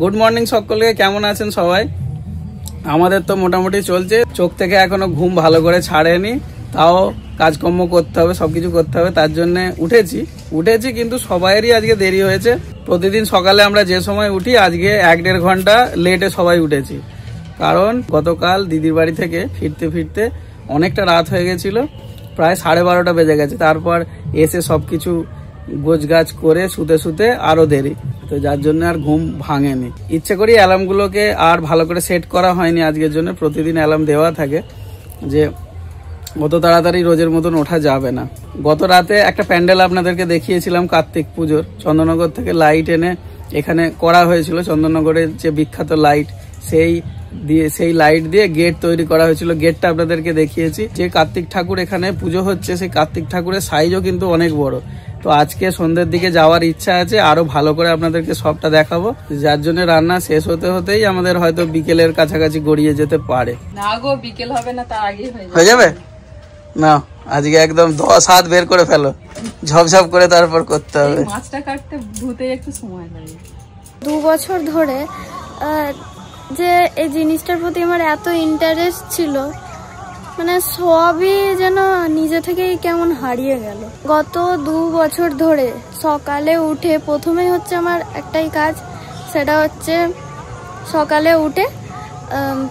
Good morning সকলকে, কেমন আছেন সবাই? আমাদের তো মোটামুটি চলছে, চোখ থেকে এখনো ঘুম ভালো করে ছাড়েনি, তাও কাজকর্ম করতে হবে, সবকিছু করতে হবে, তার জন্য উঠেছি কিন্তু সবাইয়েরই আজকে দেরি হয়েছে। প্রতিদিন সকালে আমরা যে সময় উঠি আজকে 1-1.5 ঘন্টা লেটে সবাই উঠেছি, কারণ গতকাল দিদির বাড়ি থেকে ফিরতে অনেকটা রাত হয়ে গেছিল, প্রায় 12:30 বেজে গেছে। তারপর এসে সবকিছু গোছগাছ করে শুতে আরো দেরি, তো যার জন্য আর ঘুম ভাঙেনি। ইচ্ছে করি অ্যালার্মগুলোকে আর ভালো করে সেট করা হয়নি আজকের জন্য। প্রতিদিন অ্যালার্ম দেওয়া থাকে যে অত তাড়াতাড়ি রোজের মতন ওঠা যাবে না। গত রাতে একটা প্যান্ডেল আপনাদেরকে দেখিয়েছিলাম কার্তিক পুজোর, চন্দননগর থেকে লাইট এনে এখানে করা হয়েছিল। চন্দননগরের যে বিখ্যাত লাইট, সেই লাইট দিয়ে গেট তৈরি করা হয়েছিল। গেটটা আপনাদেরকে দেখিয়েছি। যে কার্তিক ঠাকুর এখানে পুজো হচ্ছে, সেই কার্তিক ঠাকুরের সাইজও কিন্তু অনেক বড়। তো আজকে সন্ধ্যের দিকে যাওয়ার ইচ্ছা আছে, আরো ভালো করে আপনাদেরকে সবটা দেখাবো, যার জন্য রান্না শেষ হতেই আমাদের হয়তো বিকেলের কাছাকাছি গড়িয়ে যেতে পারে। না গো, বিকেল হবে না, তার আগেই হয়ে যাবে না। আজকে একদম 10 হাত বের করে ফেলো, ঝপঝপ করে তারপর করতে হবে। মাছটা কাটতে ধুতে একটু সময় লাগে। 2 বছর ধরে যে এই জিনিসটার প্রতি আমার এত ইন্টারেস্ট ছিল, মানে সবই যেন নিজে থেকেই কেমন হারিয়ে গেল। গত 2 বছর ধরে সকালে উঠে প্রথমেই হচ্ছে আমার একটাই কাজ, সেটা হচ্ছে সকালে উঠে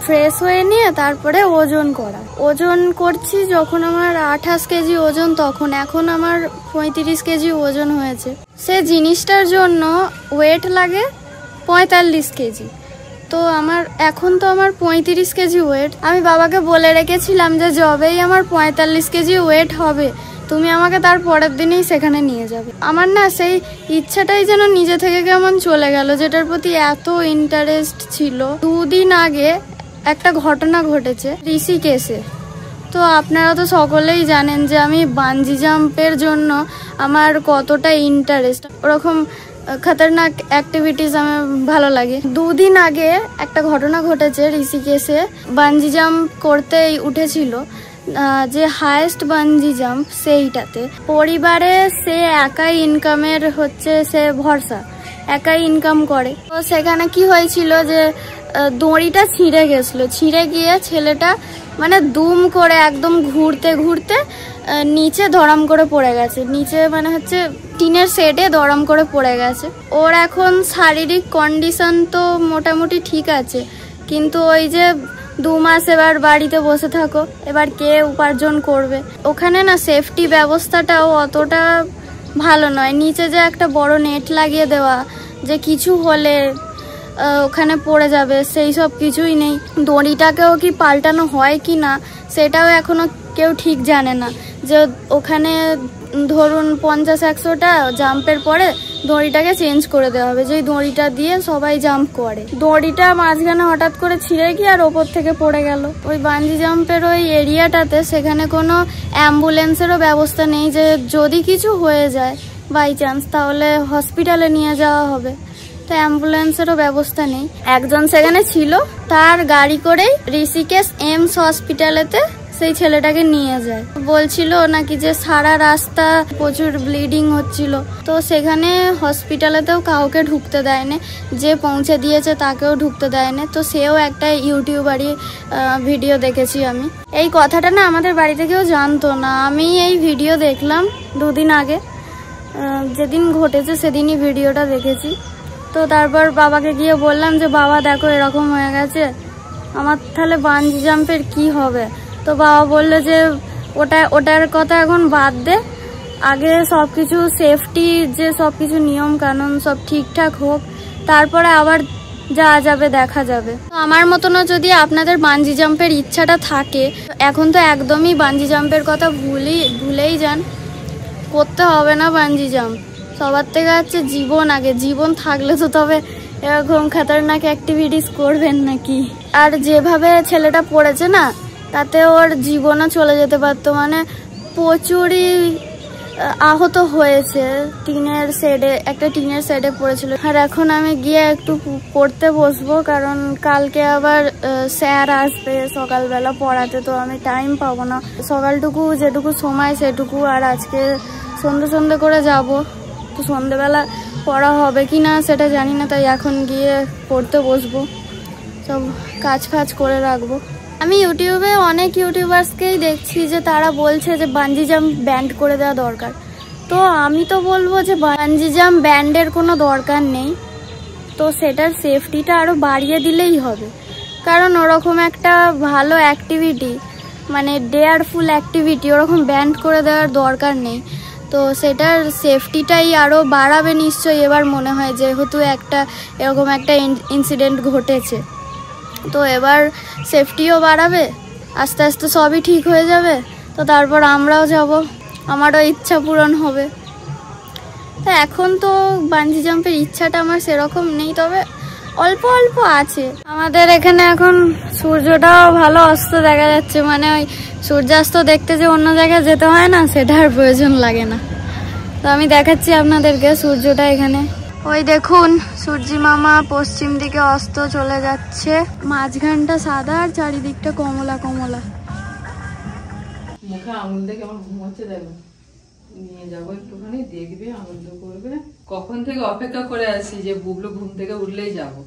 ফ্রেশ হয়ে নিয়ে তারপরে ওজন করা। ওজন করছি যখন আমার 28 কেজি ওজন, তখন এখন আমার 35 কেজি ওজন হয়েছে। সে জিনিসটার জন্য ওয়েট লাগে 45 কেজি। তো এখন তো আমার 35 কেজি ওয়েট। আমি বাবাকে বলে রেখেছিলাম যে যবেই আমার 45 কেজি ওয়েট হবে তুমি আমাকে তার পরের দিনেই সেখানে নিয়ে যাবে। আমার না সেই ইচ্ছাটাই যেন নিজে থেকে কেমন চলে গেল, যেটার প্রতি এত ইন্টারেস্ট ছিল। 2 দিন আগে একটা ঘটনা ঘটেছে ঋষিকেশে। তো আপনারা তো সকলেই জানেন যে আমি বানজি জাম্পের জন্য আমার কতটা ইন্টারেস্ট, ওরকম খতরনাক অ্যাক্টিভিটিস আমার ভালো লাগে। 2 দিন আগে একটা ঘটনা ঘটেছে ঋষিকেশে। বানজি জাম্প করতে উঠেছিল যে হায়েস্ট বানজি জাম্প, সেইটাতে পরিবারে সে একাই ইনকামের সে ভরসা, একাই ইনকাম করে। তো সেখানে কি হয়েছিল যে দড়িটা ছিঁড়ে গেছিল, ছিঁড়ে গিয়ে ছেলেটা মানে দুম করে একদম ঘুরতে নিচে ধরাম করে পড়ে গেছে। নিচে মানে টিনের শেডে ধরাম করে পড়ে গেছে। ওর এখন শারীরিক কন্ডিশন তো মোটামুটি ঠিক আছে, কিন্তু ওই যে 2 মাস এবার বাড়িতে বসে থাকো, এবার কে উপার্জন করবে? ওখানে না সেফটি ব্যবস্থাটাও অতটা ভালো নয়। নিচে যে একটা বড় নেট লাগিয়ে দেওয়া, যে কিছু হলে ওখানে পড়ে যাবে, সেই সব কিছুই নেই। দড়িটাকেও কি পাল্টানো হয় কি না সেটাও এখনো কেউ ঠিক জানে না। যে ওখানে ধরুন 50-100টা জাম্পের পরে দড়িটাকে চেঞ্জ করে দেওয়া হবে, যেই দড়িটা দিয়ে সবাই জাম্প করে। দড়িটা মাঝখানে হঠাৎ করে ছিঁড়ে গিয়ে আর ওপর থেকে পড়ে গেল। ওই বানজি জাম্পের ওই এরিয়াটাতে সেখানে কোনো অ্যাম্বুলেন্সেরও ব্যবস্থা নেই, যে যদি কিছু হয়ে যায় বাই চান্স তাহলে হসপিটালে নিয়ে যাওয়া হবে। তো অ্যাম্বুলেন্সেরও ব্যবস্থা নেই। একজন সেখানে ছিল, তার গাড়ি করেই ঋষিকেশ এমস হসপিটালেতে সেই ছেলেটাকে নিয়ে যায়। বলছিল নাকি যে সারা রাস্তা প্রচুর ব্লিডিং হচ্ছিল, তো সেখানে হসপিটালেতেও কাউকে ঢুকতে দেয়নি, যে পৌঁছে দিয়েছে তাকেও ঢুকতে দেয়নি। তো সেও একটা ইউটিউবারই ভিডিও দেখেছি আমি। এই কথাটা না আমাদের বাড়িতে কেউ জানতো না, আমি এই ভিডিও দেখলাম 2 দিন আগে, যেদিন ঘটেছে সেদিনই ভিডিওটা দেখেছি। তো তারপর বাবাকে গিয়ে বললাম যে বাবা দেখো এরকম হয়ে গেছে, আমার তাহলে বানজি জাম্পের কি হবে? তো বাবা বললো যে ওটার কথা এখন বাদ দে, আগে সবকিছু সেফটি, যে সবকিছু নিয়ম কানুন সব ঠিকঠাক হোক, তারপরে আবার যাওয়া যাবে, দেখা যাবে। আমার মতনও যদি আপনাদের বানজি জাম্পের ইচ্ছাটা থাকে, এখন তো একদমই বানজি জাম্পের কথা ভুলেই যান, করতে হবে না বানজি জাম্প। সবার থেকে হচ্ছে জীবন আগে, জীবন থাকলে তো তবে এরকম খতরনাক অ্যাক্টিভিটিস করবেন নাকি? আর যেভাবে ছেলেটা পড়েছে না, তাতে ওর জীবনও চলে যেতে পারতো, মানে প্রচুরই আহত হয়েছে। একটা টিনের শেডে পড়েছিল। আর এখন আমি গিয়ে একটু পড়তে বসবো, কারণ কালকে আবার স্যার আসবে সকালবেলা পড়াতে, তো আমি টাইম পাবো না। সকালটুকু যেটুকু সময় সেটুকু, আর আজকে সন্ধ্যে করে যাব। তো সন্ধ্যেবেলা পড়া হবে কি না সেটা জানি না, তাই এখন গিয়ে পড়তে বসবো, সব কাজ ফাজ করে রাখবো। আমি ইউটিউবে অনেক ইউটিউবার্সকেই দেখছি যে তারা বলছে যে বাঞ্জি জাম্প ব্যান্ড করে দেওয়া দরকার। তো আমি তো বলবো যে বাঞ্জি জাম্প ব্যান্ডের কোনো দরকার নেই, তো সেটার সেফটিটা আরও বাড়িয়ে দিলেই হবে। কারণ ওরকম একটা ভালো অ্যাক্টিভিটি, মানে ডেয়ারফুল অ্যাক্টিভিটি ওরকম ব্যান্ড করে দেওয়ার দরকার নেই। তো সেটার সেফটিটাই আরও বাড়াবে নিশ্চয়ই, এবার মনে হয় যেহেতু এরকম একটা ইনসিডেন্ট ঘটেছে, তো এবার সেফটিও বাড়াবে, আস্তে আস্তে সবই ঠিক হয়ে যাবে। তো তারপর আমরাও যাব, আমারও ইচ্ছা পূরণ হবে। তা এখন তো বাঞ্জি জাম্পের ইচ্ছাটা আমার সেরকম নেই, তবে অল্প অল্প আছে। আমাদের এখানে এখন সূর্যটাও ভালো অস্ত দেখা যাচ্ছে, মানে ওই সূর্যাস্ত দেখতে যে অন্য জায়গায় যেতে হয় না, সেটার প্রয়োজন লাগে না। তো আমি দেখাচ্ছি আপনাদেরকে সূর্যটা এখানে, ওই দেখুন সূর্যি মামা পশ্চিম দিকে অস্ত চলে যাচ্ছে, মাঝখানটা সাদা আর চারিদিকটা কমলা কমলা। মুখে আঙুল দেখে আমার ঘুম হচ্ছে, দেখো নিয়ে যাবো একটুখানি, দেখবে আনন্দ করবে। কখন থেকে অপেক্ষা করে আছি যে বুবলু ঘুম থেকে উঠলেই যাবো।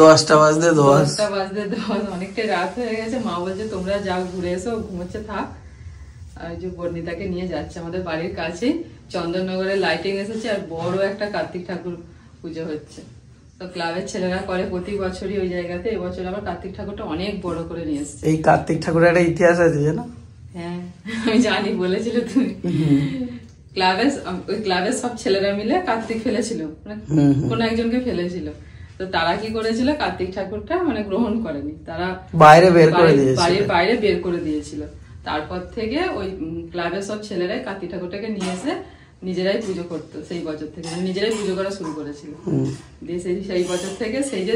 10টা বাজতে 10, অনেকটাই রাত হয়ে গেছে। মা বলছে তোমরা যাও ঘুরে এসো, ঘুমোচ্ছে থাক। আর যে বর্ণিতাকে নিয়ে যাচ্ছে, আমাদের বাড়ির কাছে চন্দননগরে লাইটিং এসেছে, আর বড় একটা কার্তিক ঠাকুর পুজো হচ্ছে। তো ক্লাবের ছেলেরা করে প্রতি বছরই ওই জায়গাতে, এবছর আবার কার্তিক ঠাকুরটা অনেক বড় করে নিয়ে এসেছে। এই কার্তিক ঠাকুরের একটা ইতিহাস আছে জানো? হ্যাঁ আমি জানি, বলেছিল তুমি। ক্লাবের সব ছেলেরা মিলে কার্তিক ফেলেছিল, মানে কোন একজনকে ফেলেছিল। তো তারা কি করেছিল, কার্তিক ঠাকুরটা মানে গ্রহণ করেনি, তারা বাইরে বের করে দিয়েছিল, বাড়ির বাইরে বের করে দিয়েছিল। তারপর থেকে ওই ক্লাবের সব ছেলেরাই কার্তিক ঠাকুরটাকে নিয়ে এসে নিজেরাই পুজো করতো। সেই বছর থেকে নিজেরাই পুজো করা শুরু করেছিল। দিয়ে সেই বছর থেকে সেই যে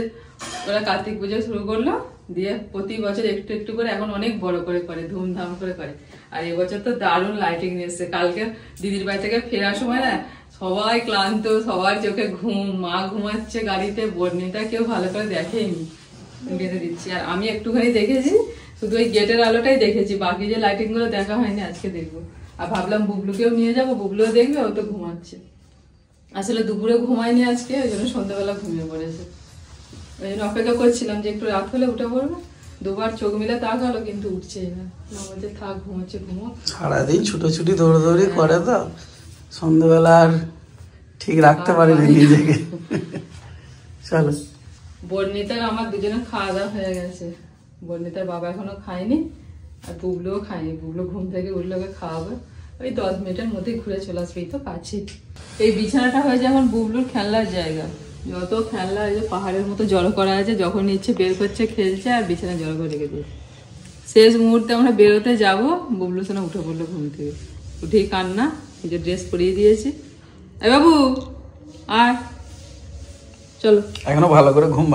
ওরা কার্তিক পুজো শুরু করলো, দিয়ে প্রতি বছর একটু একটু করে এখন অনেক বড় করে করে, ধুমধাম করে করে। আর এবছর তো দারুণ লাইটিং এসছে। কালকে দিদির বাড়ি থেকে ফেরার সময় না সবাই ক্লান্ত, সবার চোখে ঘুম, মা ঘুমাচ্ছে গাড়িতে, বর্ণিতা কেউ ভালো করে দেখেনি, বেঁধে দিচ্ছি। আর আমি একটুখানি দেখেছি, শুধু ওই গেটের আলোটাই দেখেছি, বাকি যে লাইটিং গুলো দেখা হয়নি, আজকে দেখবো। আর ভাবলাম বুবলুকেও নিয়ে যাবো, বুবলুও দেখবে, ও তো ঘুমাচ্ছে। আসলে দুপুরে ঘুমায়নি আজকে, ওই জন্য সন্ধ্যাবেলা ঘুমিয়ে পড়েছে। ওই জন্য অপেক্ষা করছিলাম যে একটু রাত হলে উঠে পড়বে। দুবার চোখ মিলে তাকালো কিন্তু উঠছেই না, বলছে থাক ঘুমোচ্ছে ঘুমো। সারাদিন ছুটোছুটি দৌড়দৌড়ি করে, তো সন্ধ্যাবেলা আর ঠিক রাখতে পারিনি নিজেকে। চলো, বর্ণিতার আমার দুজনে খাওয়া দাওয়া হয়ে গেছে। বর্ণিতার বাবা এখনো খায়নি, আর বুবলুও খায়নি। বুবলু ঘুম থেকে উঠলে ওকে খাওয়াবে, ওই 10 মিনিটের মধ্যেই ঘুরে চলে আসবে, এই তো কাছে। এই বিছানাটা হয়ে যায় এখন বুবলুর খেলনার জায়গা। যত খেলনা এই যে পাহাড়ের মতো জড়ো করা আছে, যখন ইচ্ছে বের করছে, খেলছে, আর বিছানা জড়ো করে রেখে দিয়েছে। শেষ মুহূর্তে আমরা বেরোতে যাবো, বুবলুর সঙ্গে উঠে পড়লো ঘুম থেকে, উঠেই কান্না, এই যে ড্রেস পরিয়ে দিয়েছি। এ বাবু আর চলো, এখনো ভালো করে ঘুম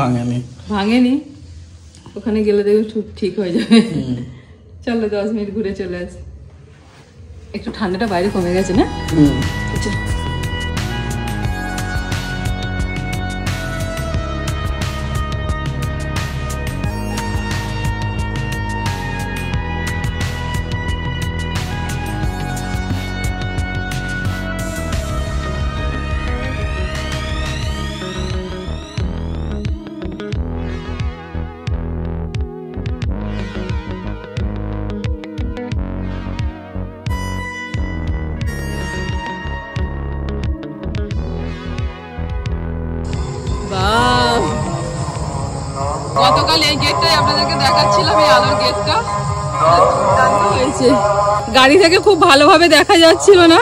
ভাঙেনি, ওখানে গেলে দেখবে ঠিক হয়ে যাবে। চলো 10 মিনিট ঘুরে চলে আসি। একটু ঠান্ডাটা বাইরে কমে গেছে না? গতকাল এই গেটটাই আপনাদেরকে দেখাচ্ছিলাম, এই আলোর গেটটা হয়েছে। গাড়ি থেকে খুব ভালোভাবে দেখা যাচ্ছিল না,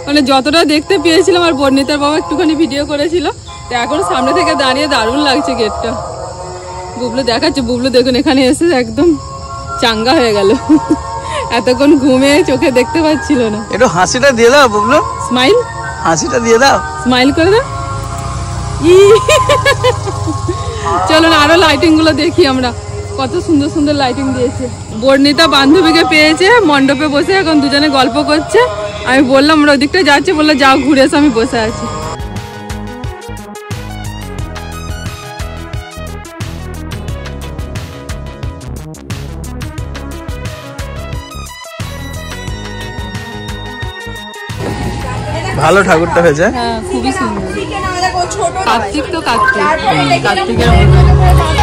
মানে যতটা দেখতে পেয়েছিলাম। আর বর্ণিতার বাবা একটুখানি ভিডিও করেছিল, তো এখন সামনে থেকে দাঁড়িয়ে দারুণ লাগছে গেটটা। বুবলু দেখাচ্ছে, বুবলু দেখুন এখানে এসে একদম চাঙ্গা হয়ে গেল। এতক্ষণ ঘুমে চোখে দেখতে পাচ্ছিল না। একটু হাসিটা দিয়ে দাও বুবলু, স্মাইল, হাসিটা দিয়ে দাও, স্মাইল করে দাও। চলুন আরো লাইটিং গুলো দেখি আমরা, কত সুন্দর সুন্দর লাইটিং দিয়েছে। বর্ণিতা বান্ধবীকে পেয়েছে, মণ্ডপে বসে এখন দুজনে গল্প করছে। আমি বললাম আমরা ওদিকটা যাচ্ছি, বললো যাও ঘুরে এসো, আমি বসে আছি। ভালো ঠাকুরটা হয়েছে, হ্যাঁ খুবই সুন্দর। ছোট কার্তিক তো কার্তিক তারপরে কার্তিকের লেগে